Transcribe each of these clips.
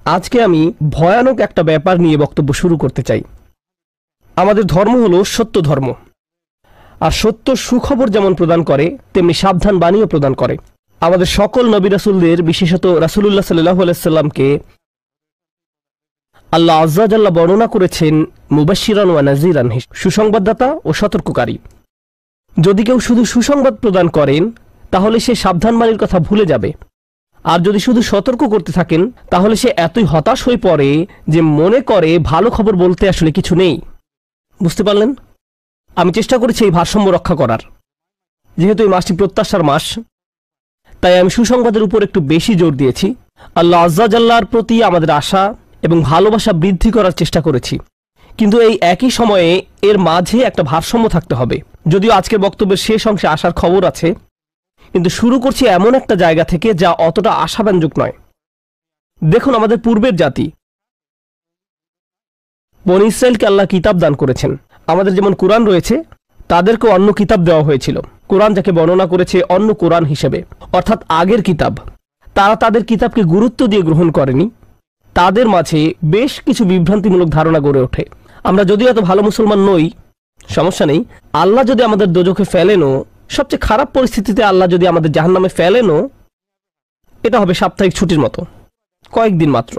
আজকে আমি ভয়ানক একটা ব্যাপার নিয়ে বক্তব্য শুরু করতে চাই। আমাদের ধর্ম হলো সত্য ধর্ম, আর সত্য সুখবর যেমন প্রদান করে তেমনি সাবধান বাণীও প্রদান করে। আমাদের সকল নবী রাসূলদের, বিশেষত রাসূলুল্লাহ সাল্লাল্লাহু আলাইহি সাল্লামকে আল্লাহ আজ্জা জাল্লা বর্ণনা করেছেন মুবাশশিরান ওয়া নাযীরান, সুসংবাদদাতা ও সতর্ককারী। যদি কেউ শুধু সুসংবাদ প্রদান করেন তাহলে সে সাবধান বাণীর কথা ভুলে যাবে, আর যদি শুধু সতর্ক করতে থাকেন তাহলে সে এতই হতাশ হয়ে পড়ে যে মনে করে ভালো খবর বলতে আসলে কিছু নেই। বুঝতে পারলেন? আমি চেষ্টা করেছি এই ভারসাম্য রক্ষা করার। যেহেতু এই মাসটি প্রত্যাশার মাস, তাই আমি সুসংবাদের উপর একটু বেশি জোর দিয়েছি। আল্লাহ আজ্জা জাল্লার প্রতি আমাদের আশা এবং ভালোবাসা বৃদ্ধি করার চেষ্টা করেছি, কিন্তু এই একই সময়ে এর মাঝে একটা ভারসাম্য থাকতে হবে। যদিও আজকের বক্তব্যের শেষ অংশে আসার খবর আছে, কিন্তু শুরু করছি এমন একটা জায়গা থেকে যা অতটা আশাব্যঞ্জক নয়। দেখুন, আমাদের পূর্বের জাতি বনী ইসরাইলকে আল্লাহ কিতাব দান করেছেন। আমাদের যেমন কোরআন রয়েছে, তাদেরকে অন্য কিতাব দেওয়া হয়েছিল। কোরআন যাকে বর্ণনা করেছে অন্য কোরআন হিসেবে, অর্থাৎ আগের কিতাব। তারা তাদের কিতাবকে গুরুত্ব দিয়ে গ্রহণ করেনি। তাদের মাঝে বেশ কিছু বিভ্রান্তিমূলক ধারণা গড়ে ওঠে। আমরা যদিও এত ভালো মুসলমান নই, সমস্যা নেই। আল্লাহ যদি আমাদের দোজখে ফেলেনও, সবচেয়ে খারাপ পরিস্থিতিতে আল্লাহ যদি আমাদের জাহান্নামে ফেলেনও, এটা হবে সাপ্তাহিক ছুটির মতো, কয়েকদিন মাত্র।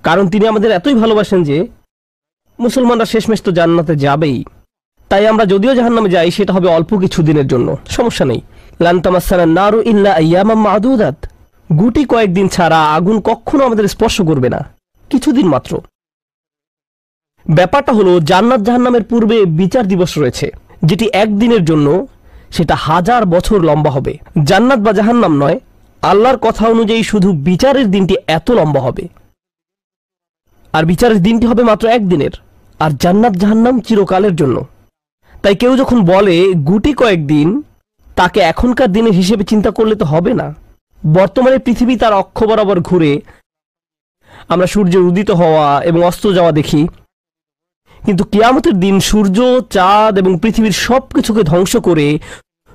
কারণ তিনি আমাদের এতই ভালোবাসেন যে মুসলমানরা শেষমেশ তো জান্নাতে যাবেই। তাই আমরা যদিও জাহান্নামে যাই, সেটা হবে অল্প কিছু দিনের জন্য, সমস্যা নেই। লান তামাসসানা নারু ইল্লা আইয়ামাম মা'দুদাত, গুটি কয়েকদিন ছাড়া আগুন কখনো আমাদের স্পর্শ করবে না, কিছুদিন মাত্র। ব্যাপারটা হলো, জান্নাত জাহান্নামের পূর্বে বিচার দিবস রয়েছে, যেটি একদিনের জন্য, সেটা 1000 বছর লম্বা হবে। জান্নাত বা জাহান্নাম নয়, আল্লাহর কথা অনুযায়ী শুধু বিচারের দিনটি এত লম্বা হবে। আর বিচারের দিনটি হবে মাত্র একদিনের, আর জান্নাত জাহান্নাম চিরকালের জন্য। তাই কেউ যখন বলে গুটি কয়েকদিন, তাকে এখনকার দিনের হিসেবে চিন্তা করলে তো হবে না। বর্তমানে পৃথিবী তার অক্ষ বরাবর ঘুরে, আমরা সূর্যের উদিত হওয়া এবং অস্ত যাওয়া দেখি, কিন্তু কিয়ামতের দিন সূর্য, চাঁদ এবং পৃথিবীর সবকিছুকে ধ্বংস করে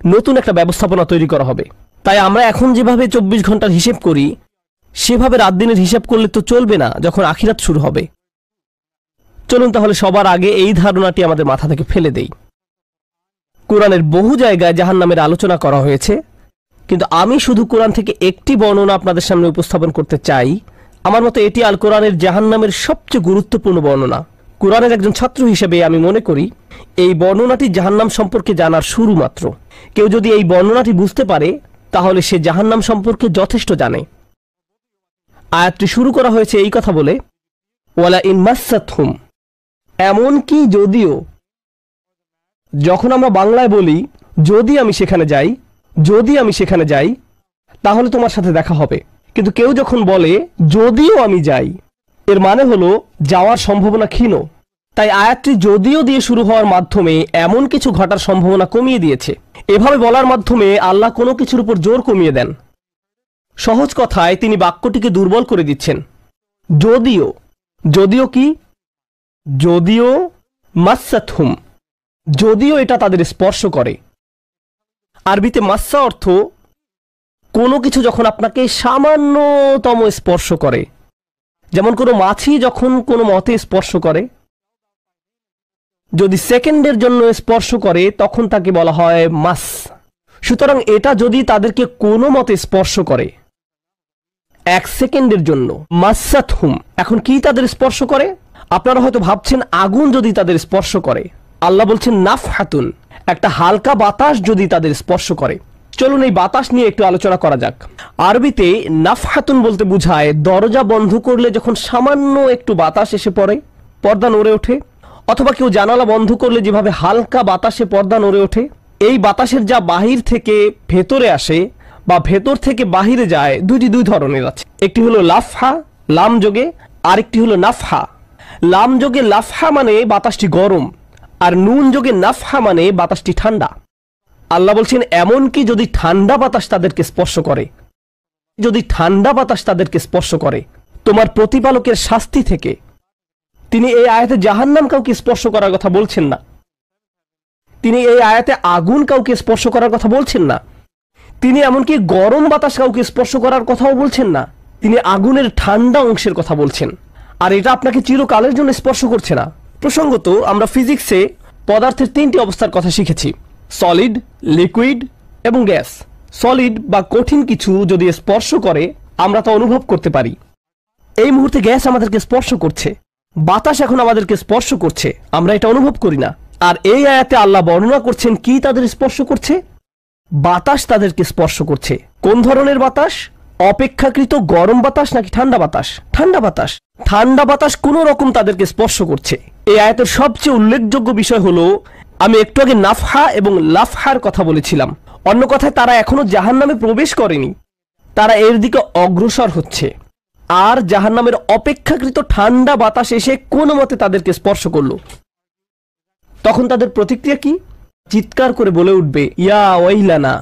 নতুন একটা ব্যবস্থাপনা তৈরি করা হবে। তাই আমরা এখন যেভাবে 24 ঘন্টার হিসেব করি, সেভাবে রাত দিনের হিসাব করলে তো চলবে না যখন আখিরাত শুরু হবে। চলুন তাহলে সবার আগে এই ধারণাটি আমাদের মাথা থেকে ফেলে দেই। কোরআনের বহু জায়গায় জাহান্নামের আলোচনা করা হয়েছে, কিন্তু আমি শুধু কোরআন থেকে একটি বর্ণনা আপনাদের সামনে উপস্থাপন করতে চাই। আমার মতে এটি আল কোরআনের জাহান্নামের সবচেয়ে গুরুত্বপূর্ণ বর্ণনা। কোরআনের একজন ছাত্র হিসেবে আমি মনে করি এই বর্ণনাটি জাহান্নাম সম্পর্কে জানার শুরু মাত্র। কেউ যদি এই বর্ণনাটি বুঝতে পারে, তাহলে সে জাহান্নাম সম্পর্কে যথেষ্ট জানে। আয়াতটি শুরু করা হয়েছে এই কথা বলে, ওয়ালা ইন মাসসাতহুম, এমনকি যদিও। যখন আমরা বাংলায় বলি যদি আমি সেখানে যাই, যদি আমি সেখানে যাই, তাহলে তোমার সাথে দেখা হবে। কিন্তু কেউ যখন বলে যদিও আমি যাই, এর মানে হলো যাওয়ার সম্ভাবনা ক্ষীণ। তাই আয়াতটি যদিও দিয়ে শুরু হওয়ার মাধ্যমে এমন কিছু ঘটার সম্ভাবনা কমিয়ে দিয়েছে। এভাবে বলার মাধ্যমে আল্লাহ কোনো কিছুর উপর জোর কমিয়ে দেন। সহজ কথায় তিনি বাক্যটিকে দুর্বল করে দিচ্ছেন। যদিও, যদিও কি? যদিও মাসসাতহুম, যদিও এটা তাদের স্পর্শ করে। আরবিতে মাসসা অর্থ কোনো কিছু যখন আপনাকে সামান্যতম স্পর্শ করে, যেমন কোনো মাছি যখন কোনো মতে স্পর্শ করে। যদি সেকেন্ডের জন্য স্পর্শ করে তখন তাকে বলা হয় মাস। সুতরাং এটা যদি তাদেরকে কোনো মতে স্পর্শ করে 1 সেকেন্ডের জন্য, মাসসাতহুম। এখন কি তাদের স্পর্শ করে? আপনারা হয়তো ভাবছেন আগুন যদি তাদের স্পর্শ করে। আল্লাহ বলছেন নাফহাতুন, একটা হালকা বাতাস যদি তাদের স্পর্শ করে। চলুন এই বাতাস নিয়ে একটু আলোচনা করা যাক। আরবিতে নাফহাতুন বলতে বোঝায় দরজা বন্ধ করলে যখন সামান্য একটু বাতাস এসে পড়ে, পর্দা নড়ে ওঠে, অথবা কেউ জানালা বন্ধ করলে যেভাবে হালকা বাতাসে পর্দা নড়ে ওঠে। এই বাতাসের যা বাহির থেকে ভেতরে আসে বা ভেতর থেকে বাহিরে যায়, দুই ধরনের আছে। একটি হলো লাফহা, লাম যোগে, আরেকটি হলো নাফহা। লাম যোগে লাফহা মানে বাতাসটি গরম, আর নুন যোগে নাফহা মানে বাতাসটি ঠান্ডা। আল্লাহ বলছেন এমনকি যদি ঠান্ডা বাতাস তাদেরকে স্পর্শ করে, যদি ঠান্ডা বাতাস তাদেরকে স্পর্শ করে তোমার প্রতিপালকের শাস্তি থেকে। তিনি এই আয়াতে জাহান্নাম কাউকে স্পর্শ করার কথা বলছেন না। তিনি এই আয়াতে আগুন কাউকে স্পর্শ করার কথা বলছেন না। তিনি এমনকি গরম বাতাস কাউকে স্পর্শ করার কথাও বলছেন না। তিনি আগুনের ঠান্ডা অংশের কথা বলছেন, আর এটা আপনাকে চিরকালের জন্য স্পর্শ করছে না। প্রসঙ্গত আমরা ফিজিক্সে পদার্থের 3টি অবস্থার কথা শিখেছি: সলিড, লিকুইড এবং গ্যাস। সলিড বা কঠিন কিছু যদি স্পর্শ করে আমরা তা অনুভব করতে পারি। এই মুহূর্তে গ্যাস আমাদেরকে স্পর্শ করছে, বাতাস এখন আমাদেরকে স্পর্শ করছে, আমরা এটা অনুভব করি না। আর এই আয়াতে আল্লাহ বর্ণনা করছেন কি তাদের স্পর্শ করছে? বাতাস তাদেরকে স্পর্শ করছে। কোন ধরনের বাতাস? অপেক্ষাকৃত গরম বাতাস নাকি ঠান্ডা বাতাস? ঠান্ডা বাতাস। ঠান্ডা বাতাস কোন রকম তাদেরকে স্পর্শ করছে। এই আয়াতের সবচেয়ে উল্লেখযোগ্য বিষয় হলো, আমি একটু আগে নাফহা এবং লাফহার কথা বলেছিলাম। অন্য কথায় তারা এখনো জাহান্নামে প্রবেশ করেনি, তারা এর দিকে অগ্রসর হচ্ছে। আর জাহান্নামের অপেক্ষাকৃত ঠান্ডা বাতাস এসে কোনো মতে তাদেরকে স্পর্শ করলো। তখন তাদের প্রতিক্রিয়া কি? চিৎকার করে বলে উঠবে, ইয়া ওয়াইলানা,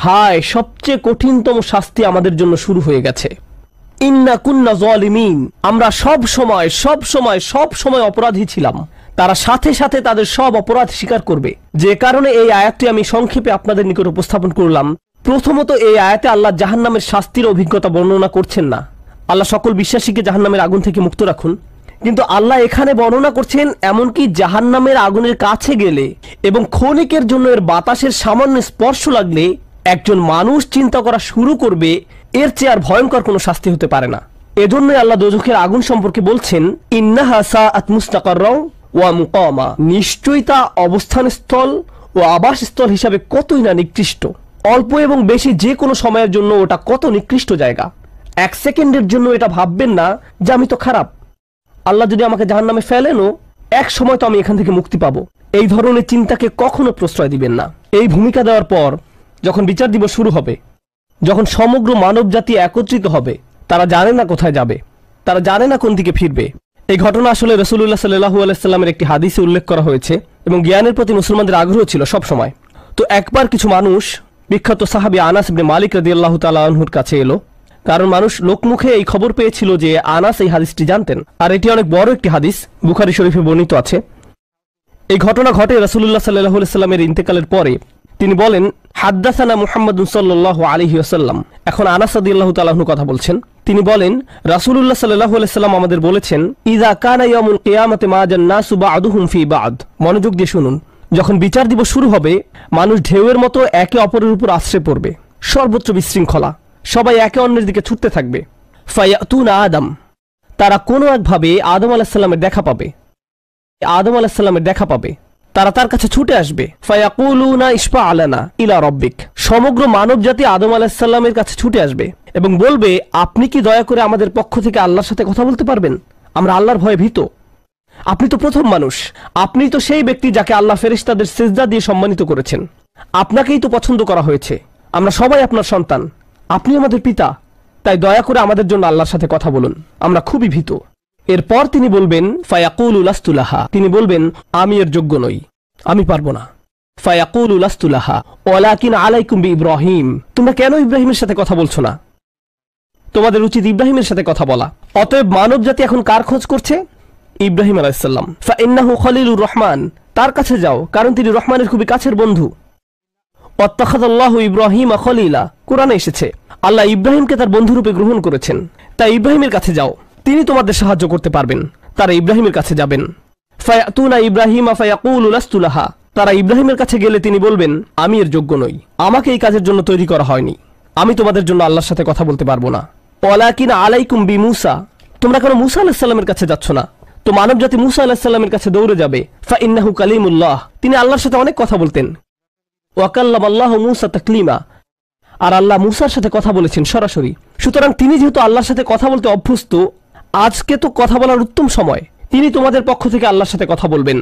হায়, সবচেয়ে কঠিনতম শাস্তি আমাদের জন্য শুরু হয়ে গেছে। ইন্না কুন্না যালিমিন, আমরা সব সময় অপরাধী ছিলাম। তারা সাথে সাথে তাদের সব অপরাধ স্বীকার করবে। যে কারণে এই আয়াতটি আমি সংক্ষেপে আপনাদের নিকট উপস্থাপন করলাম। প্রথমত, এই আয়াতে আল্লাহ জাহান্নামের শাস্তির অভিজ্ঞতা বর্ণনা করছেন না। আল্লাহ সকল বিশ্বাসীকে জাহান্নামের আগুন থেকে মুক্ত রাখুন। কিন্তু আল্লাহ এখানে বর্ণনা করছেন এমনকি জাহান্নামের আগুনের কাছে গেলে এবং ক্ষণিকের জন্য এর বাতাসের সামান্য স্পর্শ লাগলে একজন মানুষ চিন্তা করা শুরু করবে এর চেয়ে আর ভয়ঙ্কর কোনো শাস্তি হতে পারে না। এজন্যই আল্লাহ দোজখের আগুন সম্পর্কে বলছেন, ইন্নাহা সাআত মুস্তাকাররা ওয়া মুকামা, নিশ্চয়ই তা অবস্থানস্থল ও আবাসস্থল হিসাবে কতই না নিকৃষ্ট। অল্প এবং বেশি যে কোনো সময়ের জন্য ওটা কত নিকৃষ্ট জায়গা। 1 সেকেন্ডের জন্য এটা ভাববেন না যে আমি তো খারাপ, আল্লাহ যদি আমাকে জাহান্নামে ফেলেনও এক সময় তো আমি এখান থেকে মুক্তি পাবো। এই ধরনের চিন্তাকে কখনো প্রশ্রয় দিবেন না। এই ভূমিকা দেওয়ার পর যখন বিচার দিবস শুরু হবে, যখন সমগ্র মানব জাতি একত্রিত হবে, তারা জানে না কোথায় যাবে, তারা জানে না কোন দিকে ফিরবে। এই ঘটনা আসলে রাসূলুল্লাহ সাল্লাল্লাহু আলাইহি সাল্লামের একটি হাদিসে উল্লেখ করা হয়েছে এবং জ্ঞানের প্রতি মুসলমানদের আগ্রহ ছিল সব সময়। তো একবার কিছু মানুষ বিখ্যাত সাহাবী আনাস ইবনে মালিক রাদিয়াল্লাহু তাআলা আনহুর কাছে এলো, কারণ মানুষ লোকমুখে এই খবর পেয়েছিল যে আনাস এই হাদিসটি জানতেন, আর এটি অনেক বড় একটি হাদিস, বুখারী শরীফে বর্ণিত আছে। এই ঘটনা ঘটে রাসূলুল্লাহ সাল্লাল্লাহু আলাইহি সাল্লামের ইন্তেকালের পরে। তিনি বলেন, হাদ্দাসানা মুহাম্মাদুন সাল্লাল্লাহু আলাইহি ওয়াসাল্লাম। এখন আনাস রাদিয়াল্লাহু তাআলা আনহু কথা বলছেন। তিনি বলেন, রাসূলুল্লাহ সাল্লাল্লাহু আলাইহি সাল্লাম আমাদের বলেছেন, ইযা কানা ইয়াউমুল কিয়ামাতি মা জান্নাসু বা'দুহুম ফি বা'দ। মনোযোগ দিয়ে শুনুন। যখন বিচার দিবস শুরু হবে, মানুষ ঢেউয়ের মতো একে অপরের উপর আশ্রে পড়বে, সর্বোচ্চ বিশৃঙ্খলা, সবাই একে অন্যের দিকে ছুটতে থাকবে। ফায়াতুনা আদম, তারা কোনো একভাবে আদম আলাইহিস সালামের দেখা পাবে, তারা তার কাছে ছুটে আসবে। ফায়াকুলুনা ইশফা আলানা ইলা রাব্বিক, সমগ্র মানব জাতি আদম আলাইহিস সালামের কাছে ছুটে আসবে এবং বলবে, আপনি কি দয়া করে আমাদের পক্ষ থেকে আল্লাহর সাথে কথা বলতে পারবেন? আমরা আল্লাহর ভয়ে ভীত। আপনি তো প্রথম মানুষ, আপনি তো সেই ব্যক্তি যাকে আল্লাহ ফেরেশতাদের সিজদা দিয়ে সম্মানিত করেছেন, আপনাকেই তো পছন্দ করা হয়েছে, আমরা সবাই আপনার সন্তান, আপনি আমাদের পিতা, তাই দয়া করে আমাদের জন্য আল্লাহর সাথে কথা বলুন, আমরা খুবই ভীত। এরপর তিনি বলবেন, ফায়াকুলু লাস্তু লাহা, তিনি বলবেন, আমি এর যোগ্য নই, আমি পারবো না। ফায়াকুলু লাস্তু লাহা ওয়ালাকিন আলাইকুম বিইব্রাহিম, তোমরা কেন ইব্রাহিমের সাথে কথা বলছো না? তোমাদের উচিত ইব্রাহিমের সাথে কথা বলা। অতএব মানব জাতি এখন কার খোঁজ করছে? ইব্রাহিম আলাইহিস সালাম। ফাইন্নাহু খলিলুর রহমান, তার কাছে যাও, কারণ তিনি রহমানের খুবই কাছের বন্ধু। ওয়াত্তাখাযাল্লাহু ইব্রাহিমা খলিলা, কোরআনে এসেছে আল্লাহ ইব্রাহিমকে তার বন্ধুরূপে গ্রহণ করেছেন। তাই ইব্রাহিমের কাছে যাও, তিনি তোমাদের সাহায্য করতে পারবেন। তারা ইব্রাহিমের কাছে যাবেন। ফায়াতুনা ইব্রাহিমা ফায়াকুলু লাস্তু লাহা, তারা ইব্রাহিমের কাছে গেলে তিনি বলবেন, আমি এর যোগ্য নই, আমাকে এই কাজের জন্য তৈরি করা হয়নি, আমি তোমাদের জন্য আল্লাহর সাথে কথা বলতে পারবো না। ওয়ালাকিন আলাইকুম বিমূসা, তোমরা কেন মূসা আলাইহিস সালামের কাছে যাচ্ছ না? তো মানব জাতি মূসা আলাইহিস সালামের কাছে দৌড়ে যাবে। ফাইন্নাহু কালিমুল্লাহ, তিনি আল্লাহর সাথে অনেক কথা বলতেন। ওয়া কাল্লামাল্লাহু মূসা তাকলিমা, আর আল্লাহ মূসার সাথে কথা বলেছেন সরাসরি। সুতরাং তিনি যেহেতু আল্লাহর সাথে কথা বলতে অভ্যস্ত, আজকে তো কথা বলার উত্তম সময়, তিনি তোমাদের পক্ষ থেকে আল্লাহর সাথে কথা বলবেন।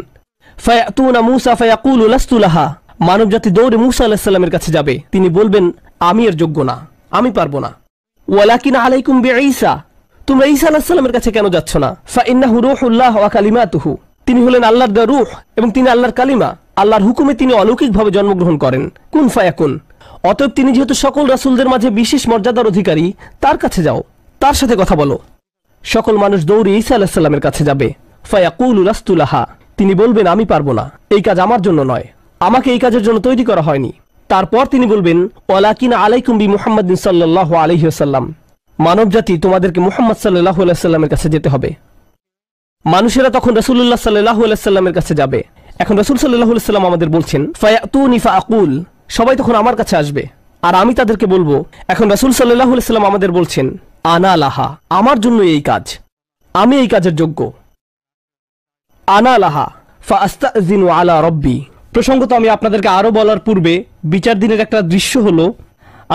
ফায়াতুনা মূসা ফায়াকুলু লাস্তু লাহা, মানব জাতি দৌড়ে মূসা আলাইহিস সালামের কাছে যাবে, তিনি বলবেন, আমি এর যোগ্য না, আমি পারবো না। ওয়ালাকিন আলাইকুম বিঈসা, তোমরা ঈসা আলাইহিস সালামের কাছে কেন যাচ্ছ না? ফাইন্নাহু রূহুল্লাহ ওয়া কালিমাতুহু, তিনি হলেন আল্লাহর দেওয়া রূহ এবং তিনি আল্লাহর কালিমা, আল্লাহর হুকুমে তিনি অলৌকিকভাবে জন্মগ্রহণ করেন। কুন ফায়াকুন, অতএব তিনি যেহেতু সকল রাসূলদের মাঝে বিশেষ মর্যাদার অধিকারী, তার কাছে যাও, তার সাথে কথা বলো। সকল মানুষ দৌড়ে ঈসা আলাইহিস সালামের কাছে যাবে। ফায়াকুলু লাস্তু লাহা, তিনি বলবেন, আমি পারবো না, এই কাজ আমার জন্য নয়, আমাকে এই কাজের জন্য তৈরি করা হয়নি। তারপর তিনি বলবেন, ওয়ালাকিন আলাইকুম বিমুহাম্মাদিন সাল্লাল্লাহু আলাইহি ওয়াসাল্লাম, মানবজাতি তোমাদেরকে মুহাম্মদ সাল্লাল্লাহু আলাইহি সাল্লামের কাছে যেতে হবে। মানুষেরা তখন রাসূলুল্লাহ সাল্লাল্লাহু আলাইহি সাল্লামের কাছে যাবে। এখন রাসূল সাল্লাল্লাহু আলাইহি সাল্লাম আমাদের বলছেন, ফায়াতুনি ফাআকুল, সবাই তখন আমার কাছে আসবে আর আমি তাদেরকে বলবো। এখন রাসূল সাল্লাল্লাহু আলাইহি সাল্লাম আমাদের বলছেন, আনা লাহা, আমার জন্য এই কাজ, আমি এই কাজের যোগ্য। আনা লাহা ফাআস্তাযিনু আলা রব্বি। প্রসঙ্গত আমি আপনাদেরকে আরো বলার পূর্বে বিচার দিনের একটা দৃশ্য হলো,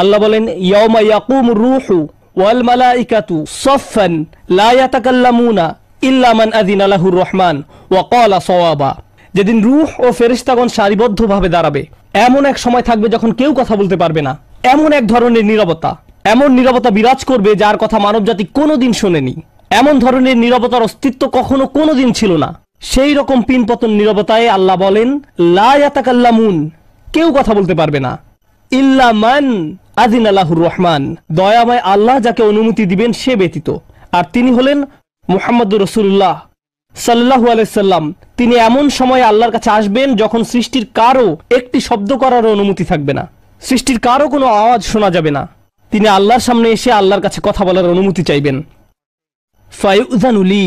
আল্লাহ বলেন, ইয়াউমা ইয়াকুমুর রূহু ওয়াল মালাইকাতু সাফফান লা ইয়াতাকাল্লামুনা ইল্লা মান আযিনা লাহুর রহমান ওয়া ক্বালা সাওয়াবা। যেদিন রূহ ও ফেরেশতাগণ সারিবদ্ধভাবে দাঁড়াবে, এমন এক সময় থাকবে যখন কেউ কথা বলতে পারবে না। এমন এক ধরনের নীরবতা, এমন নীরবতা বিরাজ করবে যার কথা মানবজাতি কোনোদিন শোনেনি। এমন ধরনের নীরবতার অস্তিত্ব কখনো কোনোদিন ছিল না। সেই রকম পিনপতন নীরবতায় আল্লাহ বলেন, লা ইয়াতাকাল্লামুন, কেউ কথা বলতে পারবে না, ইল্লা মান আযিনা লাহুর রহমান, দয়াময় আল্লাহ যাকে অনুমতি দিবেন সে ব্যতীত। আর তিনি হলেন মুহাম্মদুর রাসূলুল্লাহ সাল্লাল্লাহু আলাইহি সাল্লাম। তিনি এমন সময় আল্লাহর কাছে আসবেন যখন সৃষ্টির কারো একটি শব্দ করার অনুমতি থাকবে না, সৃষ্টির কারো কোনো আওয়াজ শোনা যাবে না। তিনি আল্লাহর সামনে এসে আল্লাহর কাছে কথা বলার অনুমতি চাইবেন। ফায়ুযানু লি,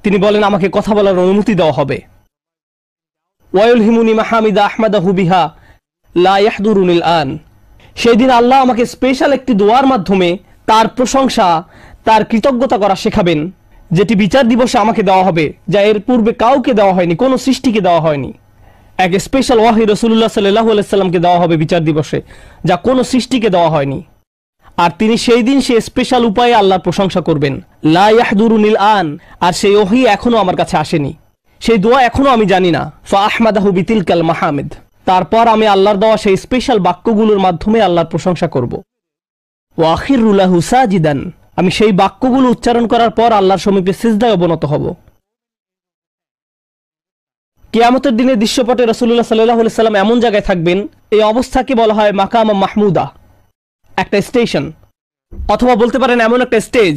তিনি বলেন আমাকে কথা বলার অনুমতি দেওয়া হবে। ওয়ায়ুলহিমুনি মাহামিদা আহমাদাহু বিহা লা ইয়াহদুরুনিল আন, সেই দিন আল্লাহ আমাকে স্পেশাল একটি দোয়ার মাধ্যমে তার প্রশংসা, তার কৃতজ্ঞতা করা শেখাবেন, যেটি বিচার দিবসে আমাকে দেওয়া হবে, যা এর পূর্বে কাউকে দেওয়া হয়নি, কোনো সৃষ্টিকে দেওয়া হয়নি। এক স্পেশাল ওয়াহি রাসূলুল্লাহ সাল্লাল্লাহু আলাইহি সাল্লামকে দেওয়া হবে বিচার দিবসে, যা কোনো সৃষ্টিকে দেওয়া হয়নি। আর তিনি সেই দিন সে স্পেশাল উপায়ে আল্লাহর প্রশংসা করবেন, লা ইয়াহদুরুনিল আন, আর সেই ওহী এখনো আমার কাছে আসেনি, সেই দোয়া এখনো আমি জানি না। ফা আহমাদাহু বিতিলকাল মাহামিদ, তারপর আমি আল্লাহর দেওয়া সেই স্পেশাল বাক্যগুলোর মাধ্যমে আল্লাহর প্রশংসা করব। ওয়া আখিরু লাহু সাজিদান, আমি সেই বাক্যগুলো উচ্চারণ করার পর আল্লাহর সমীপে সিজদায় অবনত হব। কিয়ামতের দিনের দৃশ্যপটে রাসূলুল্লাহ সাল্লাল্লাহু আলাইহি সাল্লাম এমন জায়গায় থাকবেন, এই অবস্থাকে বলা হয় মাকাম মাহমুদা, একটা স্টেশন, অথবা বলতে পারেন এমন একটা স্টেজ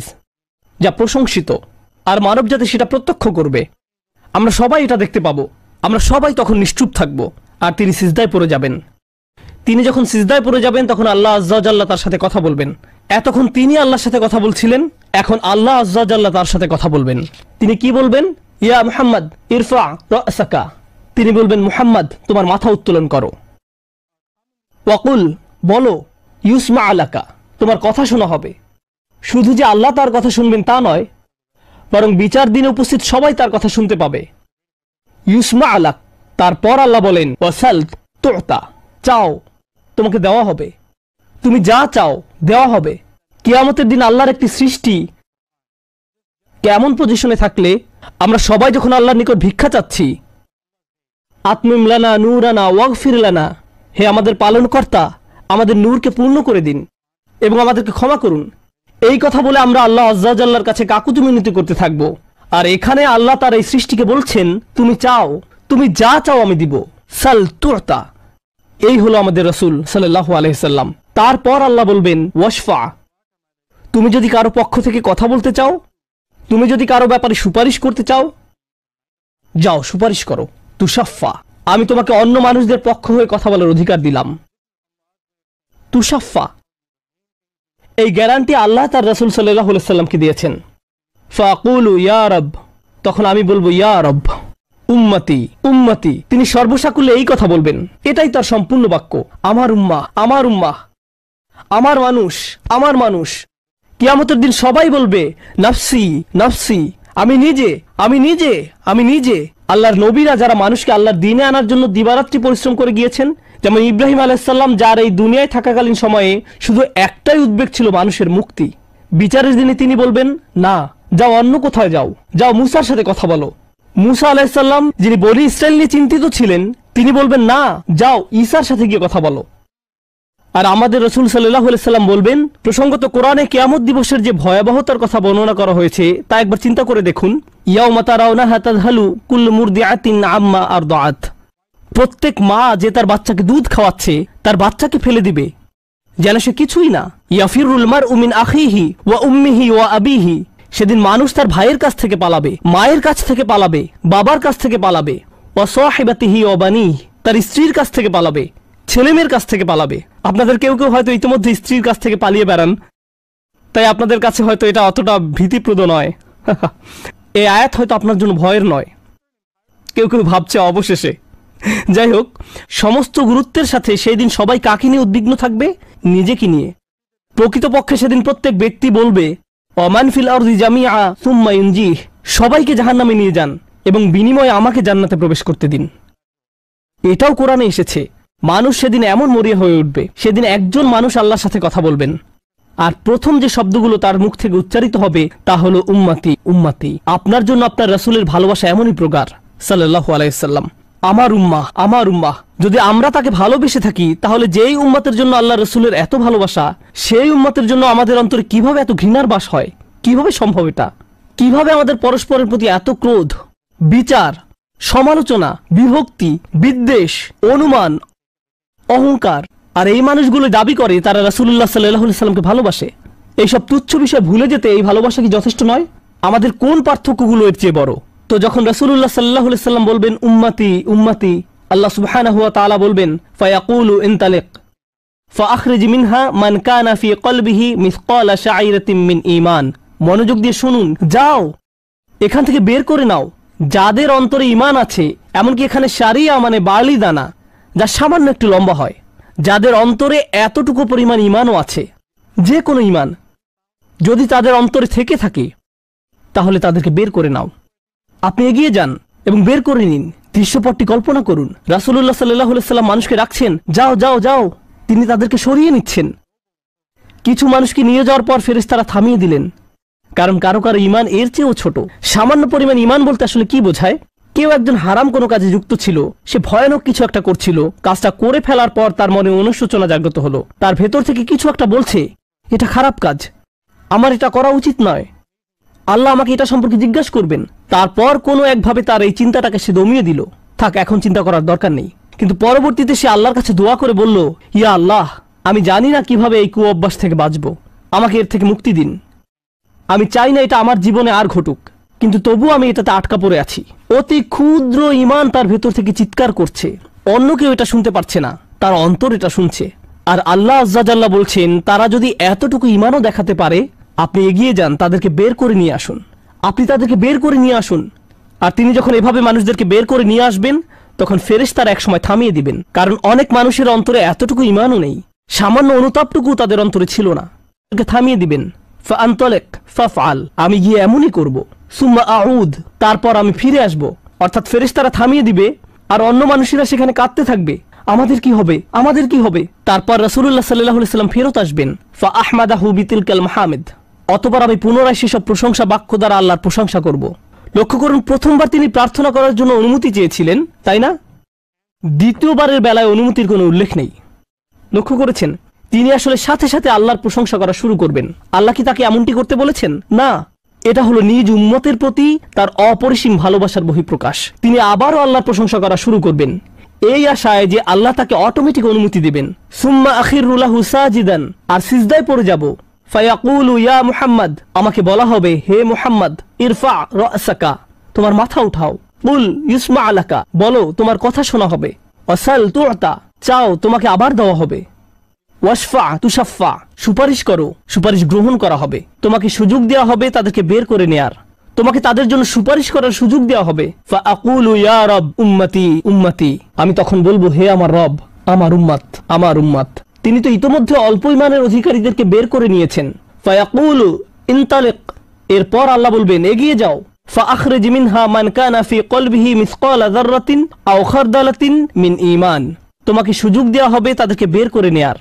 যা প্রশংসিত, আর মানবজাতি সেটা প্রত্যক্ষ করবে। আমরা সবাই এটা দেখতে পাবো। আমরা সবাই তখন নিশ্চুপ থাকব, আর তিনি সিজদায় পড়ে যাবেন। তিনি যখন সিজদায় পড়ে যাবেন তখন আল্লাহ আযজা ওয়া জাল্লা তার সাথে কথা বলবেন। এতক্ষণ তিনি আল্লাহর সাথে কথা বলছিলেন, এখন আল্লাহ আযজা ওয়া জাল্লা তার সাথে কথা বলবেন। তিনি কি বলবেন? ইয়া মুহাম্মদ ইরফা রাসাকা, তিনি বলবেন মুহাম্মদ তোমার মাথা উত্তোলন করো। ওয়াকুল, বলো, ইউসমা আলাকা, তোমার কথা শোনা হবে। শুধু যে আল্লাহ তার কথা শুনবেন তা নয়, বরং বিচার দিনে উপস্থিত সবাই তার কথা শুনতে পাবে। ইউসমা আলাক, তারপর আল্লাহ বলেন, ওয়াসাল তুতা, চাও তোমাকে দেওয়া হবে, তুমি যা চাও দেওয়া হবে। কিয়ামতের দিন আল্লাহর একটি সৃষ্টি কেমন পজিশনে থাকলে আমরা সবাই যখন আল্লাহর নিকট ভিক্ষা চাচ্ছি, আতমিম লানা নূরানা ওয়াগফির লানা, হে আমাদের পালনকর্তা, আমাদের নূরকে পূর্ণ করে দিন এবং আমাদেরকে ক্ষমা করুন, এই কথা বলে আমরা আল্লাহ আযজা ওয়া জাল্লার কাছে কাকুতি মিনতি করতে থাকব। আর এখানে আল্লাহ তার এই সৃষ্টিকে বলছেন, তুমি চাও, তুমি যা চাও আমি দিব। সাল তুতা, এই হলো আমাদের রাসূল সাল্লাল্লাহু আলাইহি সাল্লাম। তারপর আল্লাহ বলবেন, ওয়াশফা, তুমি যদি কারো পক্ষ থেকে কথা বলতে চাও, তুমি যদি কারো ব্যাপারে সুপারিশ করতে চাও, যাও সুপারিশ করো। তুশাফা, আমি তোমাকে অন্য মানুষদের পক্ষ হয়ে কথা বলার অধিকার দিলাম। তুশাফা, এই গ্যারান্টি আল্লাহ তার রাসূল সাল্লাল্লাহু আলাইহি সাল্লামকে দিয়েছেন। ফাকুলু ইয়া রব, তখন আমি বলবো ইয়া রব, উম্মতি উম্মতি, তিনি সর্বসাকুল্যে এই কথা বলবেন, এটাই তার সম্পূর্ণ বাক্য, আমার উম্মাহ আমার উম্মাহ, আমার মানুষ আমার মানুষ। কিয়ামতের দিন সবাই বলবে, নাফসি নাফসি, আমি নিজে আমি নিজে আমি নিজে। আল্লাহর নবীরা যারা মানুষকে আল্লাহর দ্বীনে আনার জন্য দিবারাত্রি পরিশ্রম করে গিয়েছেন, যেমন ইব্রাহিম আলাইহিস সালাম, যার এই দুনিয়ায় থাকাকালীন সময়ে শুধু একটাই উদ্বেগ ছিল মানুষের মুক্তি, বিচারের দিনে তিনি বলবেন, না, যাও অন্য কোথায় যাও, যাও মুসার সাথে কথা বলো। মুসা আলাইহিস সালাম, যিনি বনি ইসরাইল নিয়ে চিন্তিত ছিলেন, তিনি বলবেন, না, যাও ঈসার সাথে গিয়ে কথা বলো। আর আমাদের রাসূল সাল্লাল্লাহু আলাইহি সাল্লাম বলবেন, প্রসঙ্গত কোরআনে কিয়ামত দিবসের যে ভয়াবহতার কথা বর্ণনা করা হয়েছে তা একবার চিন্তা করে দেখুন। ইয়াউমা তারাউনাহা তাযহালু কুল্লু মুরদিআতিন আম্মা আরদাআত, প্রত্যেক মা যে তার বাচ্চাকে দুধ খাওয়াচ্ছে তার বাচ্চাকে ফেলে দিবে যেন সে কিছুই না। ইয়াফিরুল মারউ মিন আখিহি ওয়া উম্মিহি ওয়া আবিহি, সেদিন মানুষ তার ভাইয়ের কাছ থেকে পালাবে, মায়ের কাছ থেকে পালাবে, বাবার কাছ থেকে পালাবে। ওয়া সাহিবাতিহি ওয়া বানিহি, তার স্ত্রীর কাছ থেকে পালাবে, ছেলেমেয়ের কাছ থেকে পালাবে। আপনাদের কেউ কেউ হয়তো ইতিমধ্যে স্ত্রীর কাছ থেকে পালিয়ে বেড়ান, তাই আপনাদের কাছে হয়তো এটা অতটা ভীতিপ্রদ নয়। এই আয়াত হয়তো আপনার জন্য ভয়ের নয়, কেউ কেউ ভাবছে অবশেষে। যাই হোক, সমস্ত গুরুত্বের সাথে সেই দিন সবাই কাকে নিয়ে উদ্বিগ্ন থাকবে? নিজেকে নিয়ে। প্রকৃতপক্ষে সেদিন প্রত্যেক ব্যক্তি বলবে ওমান ফিল আরদি জামিআ সুম্মা ইউনজিহ, সবাইকে জাহান্নামে নিয়ে যান এবং বিনিময়ে আমাকে জান্নাতে প্রবেশ করতে দিন। এটাও কোরআনে এসেছে। মানুষ সেদিন এমন মরিয়া হয়ে উঠবে, সেদিন একজন মানুষ আল্লাহর সাথে কথা বলবেন, আর প্রথম যে শব্দগুলো তার মুখ থেকে উচ্চারিত হবে তা হলো উম্মতি উম্মতি। আপনার জন্য আপনার রাসূলের ভালোবাসা এমনই প্রগাঢ় সাল্লাল্লাহু আলাইহি সাল্লাম। আমার উম্মাহ আমার উম্মাহ। যদি আমরা তাকে ভালোবেসে থাকি, তাহলে যেই উম্মতের জন্য আল্লাহ রাসূলের এত ভালোবাসা, সেই উম্মতের জন্য আমাদের অন্তরে কিভাবে এত ঘৃণার বাস হয়? কিভাবে সম্ভব এটা? কিভাবে আমাদের পরস্পরের প্রতি এত ক্রোধ, বিচার, সমালোচনা, বিভক্তি, বিদ্বেষ, অনুমান, অহংকার? আর এই মানুষগুলো দাবি করে তারা রাসূলুল্লাহ সাল্লাল্লাহু আলাইহি সাল্লামকে ভালোবাসে। এইসব তুচ্ছ বিষয় ভুলে যেতে এই ভালোবাসা কি যথেষ্ট নয়? আমাদের কোন পার্থক্যগুলো এর চেয়ে বড়? তো যখন রাসূলুল্লাহ সাল্লাল্লাহু আলাইহি সাল্লাম বলবেন উম্মতি উম্মতি, আল্লাহ সুবহানাহু ওয়া তাআলা বলবেন ফায়াকুলু ইনতালিক ফাআখরিজ মিনহা মান কানা ফি কলবিহি মিসকালা শাইরাতিন মিন ঈমান। মনোযোগ দিয়ে শুনুন, যাও এখান থেকে বের করে নাও যাদের অন্তরে ঈমান আছে, এমনকি এখানে শারিয়া মানে বার্লি দানা, যা সামান্য একটু লম্বা হয়, যাদের অন্তরে এতটুকু পরিমাণ ঈমানও আছে, যে কোনো ঈমান যদি তাদের অন্তরে থেকে থাকে, তাহলে তাদেরকে বের করে নাও। আপনি এগিয়ে যান এবং বের করে নিন। দৃশ্যপটটি কল্পনা করুন। রাসূলুল্লাহ সাল্লাল্লাহু আলাইহি সাল্লাম মানুষকে রাখছেন, যাও যাও যাও, তিনি তাদেরকে সরিয়ে নিচ্ছেন। কিছু মানুষকে নিয়ে যাওয়ার পর ফেরেশতারা থামিয়ে দিলেন, কারণ কারো কারো ঈমান এর চেয়েও ছোট। সামান্য পরিমাণ ঈমান বলতে আসলে কি বোঝায়? কেউ একজন হারাম কোনো কাজে যুক্ত ছিল, সে ভয়ানক কিছু একটা করছিল, কাজটা করে ফেলার পর তার মনে অনুশোচনা জাগ্রত হলো, তার ভেতর থেকে কিছু একটা বলছে এটা খারাপ কাজ, আমার এটা করা উচিত নয়, আল্লাহ আমাকে এটা সম্পর্কে জিজ্ঞাসা করবেন। তারপর কোনো একভাবে তার এই চিন্তাটাকে সে দমিয়ে দিল, থাক এখন চিন্তা করার দরকার নেই। কিন্তু পরবর্তীতে সে আল্লাহর কাছে দোয়া করে বলল, ইয়া আল্লাহ, আমি জানি না কিভাবে এই কুঅভ্যাস থেকে বাঁচব, আমাকে এর থেকে মুক্তি দিন। আমি চাই না এটা আমার জীবনে আর ঘটুক, কিন্তু তবু আমি এটাতে আটকা পড়ে আছি। অতি ক্ষুদ্র ঈমান তার ভেতর থেকে চিৎকার করছে, অন্য কেউ এটা শুনতে পারছে না, তার অন্তর এটা শুনছে। আর আল্লাহ আজ্জা জাল্লা বলছেন, তারা যদি এতটুকু ঈমানও দেখাতে পারে, আপনি এগিয়ে যান, তাদেরকে বের করে নিয়ে আসুন। আপনি তাদেরকে বের করে নিয়ে আসুন। আর তিনি যখন এভাবে মানুষদেরকে বের করে নিয়ে আসবেন, তখন ফেরেশতারা একসময় থামিয়ে দিবেন, কারণ অনেক মানুষের অন্তরে এতটুকু ঈমানও নেই, সামান্য অনুতাপটুকু তাদের অন্তরে ছিল না। থামিয়ে দিবেন, ফাআনতালিক ফাফআল, আমি গিয়ে এমনই করব, সুম্মা আউদ, তারপর আমি ফিরে আসব। অর্থাৎ ফেরেশতারা থামিয়ে দিবে, আর অন্য মানুষেরা সেখানে কাঁদতে থাকবে, আমাদের কি হবে, আমাদের কি হবে। তারপর রাসূলুল্লাহ সাল্লাল্লাহু আলাইহি সাল্লাম ফেরত আসবেন, ফাআহমাদাহু বিতিলকাল মাহামিদ, অতঃপর আমি পুনরায় সেসব প্রশংসা বাক্য দ্বারা আল্লাহর প্রশংসা করব। লক্ষ্য করুন, প্রথমবার তিনি প্রার্থনা করার জন্য অনুমতি চেয়েছিলেন, তাই না? দ্বিতীয়বারের বেলায় অনুমতির কোনো উল্লেখ নেই। লক্ষ্য করেছেন, তিনি আসলে সাথে সাথে আল্লাহর প্রশংসা করা শুরু করবেন। আল্লাহ কি তাকে এমনটি করতে বলেছেন? না, এটা হলো নিজ উম্মতের প্রতি তার অপরিসীম ভালোবাসার বহিঃপ্রকাশ। তিনি আবারও আল্লাহর প্রশংসা করা শুরু করবেন, এই আশায় যে আল্লাহ তাকে অটোমেটিক অনুমতি দিবেন। সুম্মা আখিরু লাহু সাজিদান, আর সিজদায় পড়ে যাব। ফায়াকুলু ইয়া মুহাম্মদ, আমাকে বলা হবে, হে মুহাম্মদ, ইরফা রাসাকা, তোমার মাথা উঠাও। কুল ইউসমা লাকা, বলো তোমার কথা শোনা হবে। ওয়াসাল তুতা, চাও তোমাকে আবার দেওয়া হবে। ওয়াশফা তুশাফা, সুপারিশ করো, সুপারিশ গ্রহণ করা হবে। তোমাকে সুযোগ দেওয়া হবে তাদেরকে বের করে নেয়ার, তোমাকে তাদের জন্য সুপারিশ করার সুযোগ দেওয়া হবে। ফাআকুলু ইয়া রব উম্মতি উম্মতি, আমি তখন বলবো, হে আমার রব, আমার উম্মত আমার উম্মত। তিনি তো ইতোমধ্যে অল্প ঈমানের অধিকারীদেরকে বের করে নিয়েছেন। ফায়াকুলু ইনতালিক, এরপর আল্লাহ বলবেন, এগিয়ে যাও। ফাআখরিজ মিনহা মান কানা ফি কলবিহি মিসকালা যাররাতিন আও খারদালাতিন মিন ঈমান, তোমাকে সুযোগ দেওয়া হবে তাদেরকে বের করে নেয়ার,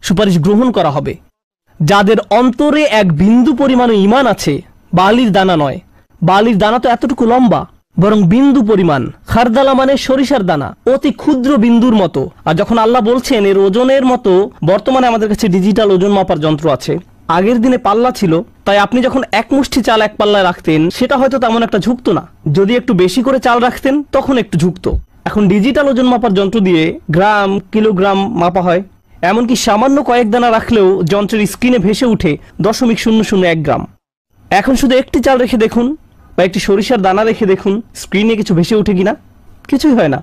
সুপারিশ গ্রহণ করা হবে। যাদের অন্তরে এক বিন্দু পরিমাণ ঈমান আছে, বালির দানা নয়, বালির দানা তো এতটুকু লম্বা, বরং বিন্দু পরিমাণ। খারদালা মানে সরিষার দানা, অতি ক্ষুদ্র বিন্দুর মতো। আর যখন আল্লাহ বলছেন এর ওজনের মতো, বর্তমানে আমাদের কাছে ডিজিটাল ওজন মাপার যন্ত্র আছে, আগের দিনে পাল্লা ছিল, তাই আপনি যখন এক মুষ্টি চাল এক পাল্লায় রাখতেন, সেটা হয়তো তেমন একটা ঝুঁকতো না। যদি একটু বেশি করে চাল রাখতেন, তখন একটু ঝুঁকতো। এখন ডিজিটাল ওজন মাপার যন্ত্র দিয়ে গ্রাম, কিলোগ্রাম মাপা হয়। এমনকি সামান্য কয়েক দানা রাখলেও যন্ত্রের স্ক্রিনে ভেসে উঠে 0.001 গ্রাম। এখন শুধু একটি চাল রেখে দেখুন, বা একটি সরিষার দানা রেখে দেখুন, স্ক্রিনে কিছু ভেসে উঠে কিনা? কিছুই হয় না,